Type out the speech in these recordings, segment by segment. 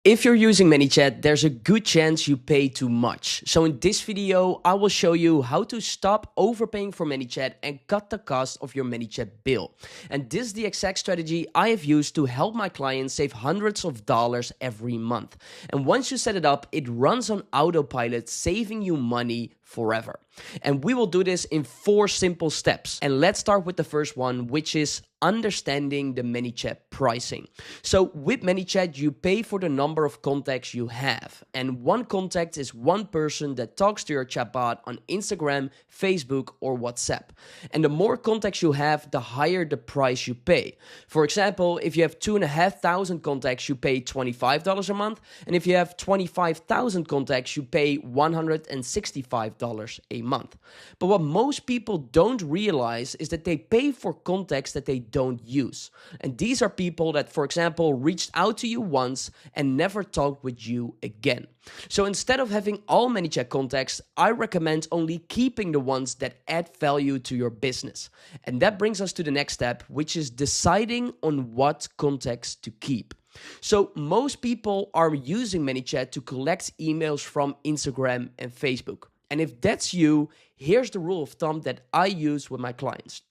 If you're using Manychat, there's a good chance you pay too much. So in this video, I will show you how to stop overpaying for Manychat and cut the cost of your Manychat bill. And this is the exact strategy I have used to help my clients save hundreds of dollars every month. And once you set it up, it runs on autopilot, saving you money forever. And we will do this in 4 simple steps. And let's start with the first one, which is understanding the Manychat pricing. So with Manychat, you pay for the number of contacts you have. And one contact is one person that talks to your chatbot on Instagram, Facebook, or WhatsApp. And the more contacts you have, the higher the price you pay. For example, if you have 2,500 contacts, you pay $25 a month. And if you have 25,000 contacts, you pay $165 a month. But what most people don't realize is that they pay for contacts that they don't use. And these are people that, for example, reached out to you once and never talked with you again. So instead of having all Manychat contacts, I recommend only keeping the ones that add value to your business. And that brings us to the next step, which is deciding on what contacts to keep. So most people are using Manychat to collect emails from Instagram and Facebook. And if that's you, here's the rule of thumb that I use with my clients.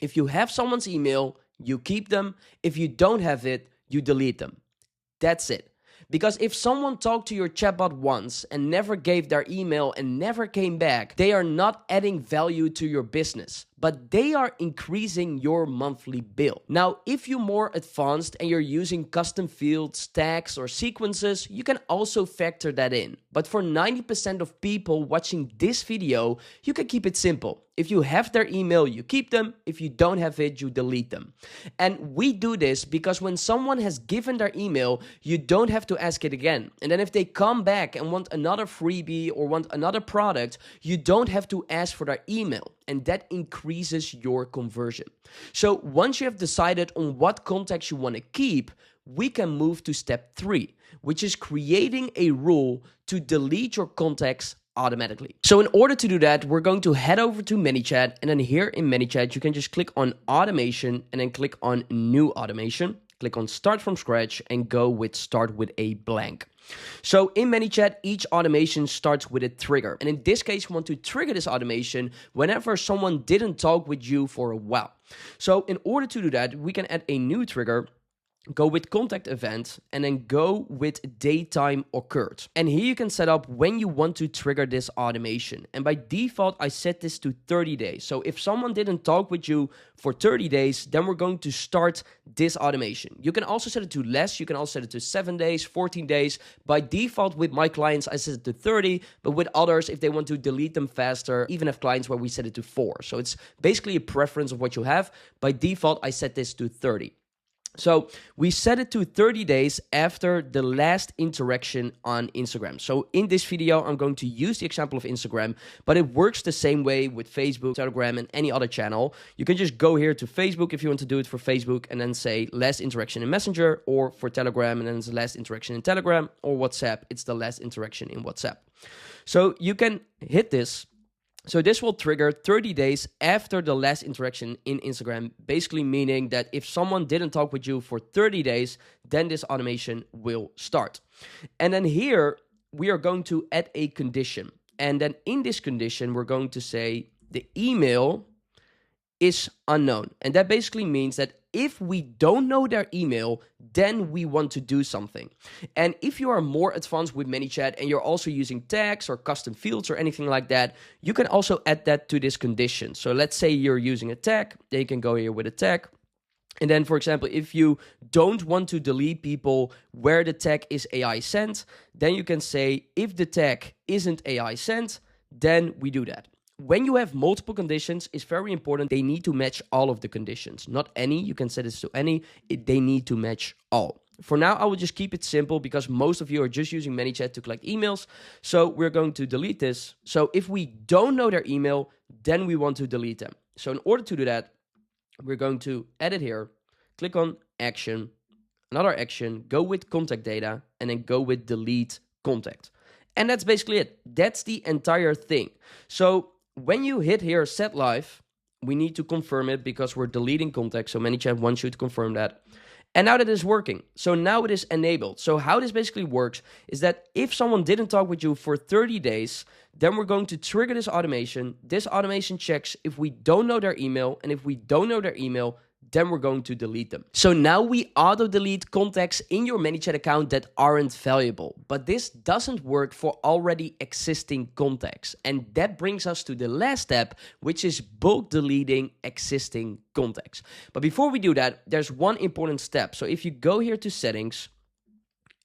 If you have someone's email, you keep them. If you don't have it, you delete them. That's it. Because if someone talked to your chatbot once and never gave their email and never came back, they are not adding value to your business, but they are increasing your monthly bill. Now, if you're more advanced and you're using custom fields, tags, or sequences, you can also factor that in. But for 90% of people watching this video, you can keep it simple. If you have their email, you keep them. If you don't have it, you delete them. And we do this because when someone has given their email, you don't have to ask it again. And then if they come back and want another freebie or want another product, you don't have to ask for their email. And that increases your conversion. So once you have decided on what contacts you want to keep, we can move to step 3, which is creating a rule to delete your contacts automatically. So in order to do that, we're going to head over to Manychat, and then here in Manychat, you can just click on automation and then click on new automation. Click on start from scratch and go with start with a blank. So in Manychat, each automation starts with a trigger. And in this case, you want to trigger this automation whenever someone didn't talk with you for a while. So in order to do that, we can add a new trigger. Go with contact event and then go with daytime occurred. And here you can set up when you want to trigger this automation. And by default, I set this to 30 days. So if someone didn't talk with you for 30 days, then we're going to start this automation. You can also set it to less. You can also set it to 7 days, 14 days. By default, with my clients, I set it to 30, but with others, if they want to delete them faster, even have clients where we set it to 4. So it's basically a preference of what you have. By default, I set this to 30. So we set it to 30 days after the last interaction on Instagram. So in this video, I'm going to use the example of Instagram, but it works the same way with Facebook, Telegram, and any other channel. You can just go here to Facebook if you want to do it for Facebook and then say last interaction in Messenger, or for Telegram and then it's the last interaction in Telegram, or WhatsApp, it's the last interaction in WhatsApp. So you can hit this. So this will trigger 30 days after the last interaction in Instagram, basically meaning that if someone didn't talk with you for 30 days, then this automation will start. And then here, we are going to add a condition. And then in this condition, we're going to say the email is unknown. And that basically means that if we don't know their email, then we want to do something. And if you are more advanced with Manychat and you're also using tags or custom fields or anything like that, you can also add that to this condition. So let's say you're using a tag, then you can go here with a tag. And then, for example, if you don't want to delete people where the tag is AI sent, then you can say if the tag isn't AI sent, then we do that. When you have multiple conditions, it's very important they need to match all of the conditions. Not any, you can set this to any, they need to match all. For now, I will just keep it simple because most of you are just using Manychat to collect emails. So we're going to delete this. So if we don't know their email, then we want to delete them. So in order to do that, we're going to edit here, click on action, another action, go with contact data, and then go with delete contact. And that's basically it. That's the entire thing. So when you hit here, set live, we need to confirm it because we're deleting contact. So Manychat wants you to confirm that. And now that is working. So now it is enabled. So how this basically works is that if someone didn't talk with you for 30 days, then we're going to trigger this automation. This automation checks if we don't know their email, and if we don't know their email, then we're going to delete them. So now we auto-delete contacts in your Manychat account that aren't valuable. But this doesn't work for already existing contacts. And that brings us to the last step, which is bulk deleting existing contacts. But before we do that, there's one important step. So if you go here to settings,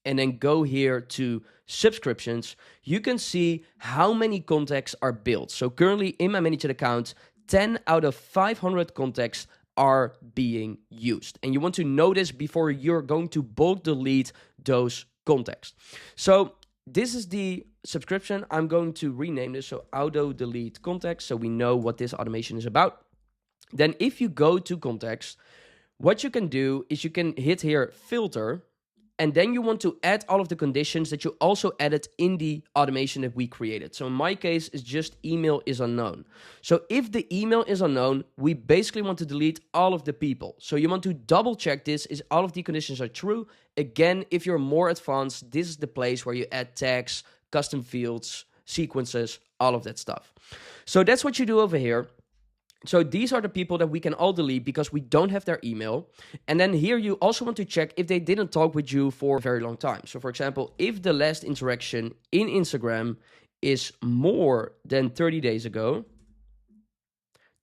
and then go here to subscriptions, you can see how many contacts are built. So currently in my Manychat account, 10 out of 500 contacts are being used. And you want to know this before you're going to bulk delete those contacts. So this is the subscription. I'm going to rename this, so auto delete contacts, so we know what this automation is about. Then if you go to contacts, what you can do is you can hit here filter, and then you want to add all of the conditions that you also added in the automation that we created. So in my case, it's just email is unknown. So if the email is unknown, we basically want to delete all of the people. So you want to double check this, is all of the conditions are true. Again, if you're more advanced, this is the place where you add tags, custom fields, sequences, all of that stuff. So that's what you do over here. So these are the people that we can all delete because we don't have their email. And then here you also want to check if they didn't talk with you for a very long time. So for example, if the last interaction in Instagram is more than 30 days ago,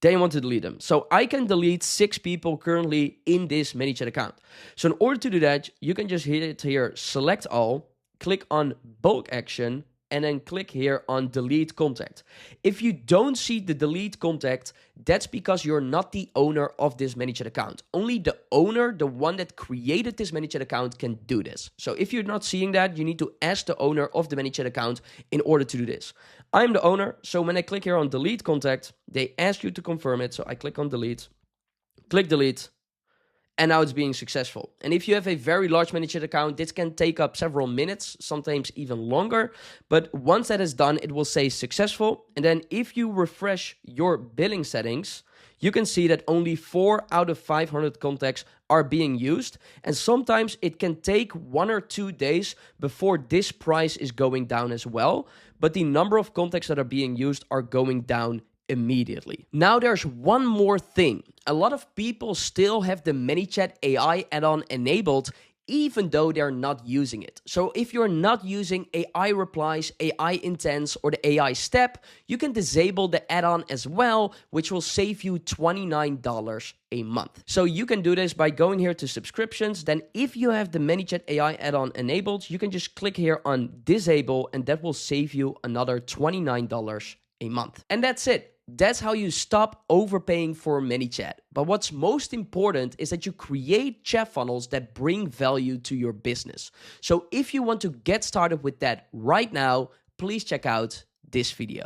then you want to delete them. So I can delete 6 people currently in this Manychat account. So in order to do that, you can just hit here, select all, click on bulk action, and then click here on delete contact. If you don't see the delete contact, that's because you're not the owner of this Manychat account. Only the owner, the one that created this Manychat account, can do this. So if you're not seeing that, you need to ask the owner of the Manychat account in order to do this. I'm the owner, so when I click here on delete contact, they ask you to confirm it. So I click on delete, click delete, and now it's being successful. And if you have a very large Manychat account, this can take up several minutes, sometimes even longer. But once that is done, it will say successful. And then if you refresh your billing settings, you can see that only 4 out of 500 contacts are being used. And sometimes it can take 1 or 2 days before this price is going down as well. But the number of contacts that are being used are going down immediately. Now there's one more thing. A lot of people still have the Manychat AI add-on enabled even though they're not using it. So if you're not using AI replies, AI intents, or the AI step, you can disable the add-on as well, which will save you $29 a month. So you can do this by going here to subscriptions. Then if you have the Manychat AI add-on enabled, you can just click here on disable, and that will save you another $29 a month. And that's it. That's how you stop overpaying for Manychat. But what's most important is that you create chat funnels that bring value to your business. So if you want to get started with that right now, please check out this video.